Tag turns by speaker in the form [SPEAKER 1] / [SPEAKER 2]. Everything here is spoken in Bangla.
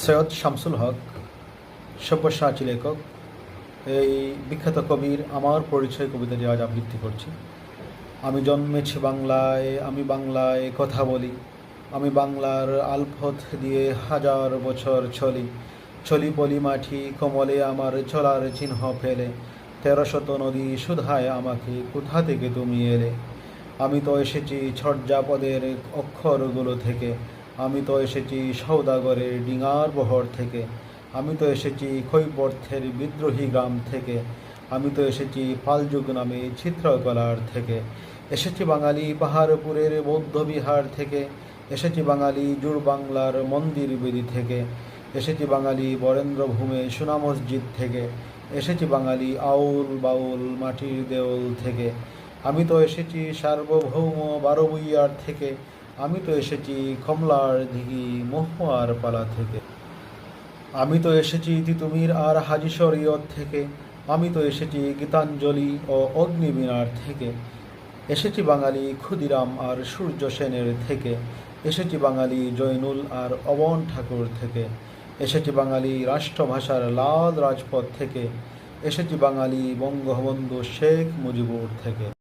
[SPEAKER 1] সৈয়দ শামসুল হক সব্যসাচী লেখক। এই বিখ্যাত কবির আমার পরিচয় কবিতা দিয়ে আজ আবৃত্তি করছি। আমি জন্মেছি বাংলায়, আমি বাংলায় কথা বলি, আমি বাংলার আলপথ দিয়ে হাজার বছর চলি, চলি পলি মাটি কোমলে আমার চলার চিহ্ন ফেলে, ১৩০০ নদী শুধায় আমাকে কোথা থেকে তুমি এলে। আমি তো এসেছি ছট্জাপদের অক্ষরগুলো থেকে, আমি তো এসেছি সওদাগরের ডিঙার বহর থেকে, আমি তো এসেছি কৈবর্তের বিদ্রোহী গ্রাম থেকে, আমি তো এসেছি ফালযুগ নামে চিত্রকলার থেকে, এসেছি বাঙালি পাহাড়পুরের বৌদ্ধবিহার থেকে, এসেছি বাঙালি জুড় বাংলার মন্দির বেদি থেকে, এসেছি বাঙালি বরেন্দ্রভূমে সোনা মসজিদ থেকে, এসেছি বাঙালি আউল বাউল মাটির দেউল থেকে, আমি তো এসেছি সার্বভৌম বারবুইয়ার থেকে, আমি তো এসেছি কমলার দিঘি মহুয়ার পালা থেকে, আমি তো এসেছি তিতুমির আর হাজি শরীয়ত থেকে, আমি তো এসেছি গীতাঞ্জলি ও অগ্নিবীণার থেকে, এসেছি বাঙালি ক্ষুদিরাম আর সূর্য সেনের থেকে, এসেছি বাঙালি জৈনুল আর অবন ঠাকুর থেকে, এসেছি বাঙালি রাষ্ট্রভাষার লাল রাজপথ থেকে, এসেছি বাঙালি বঙ্গবন্ধু শেখ মুজিবুর থেকে।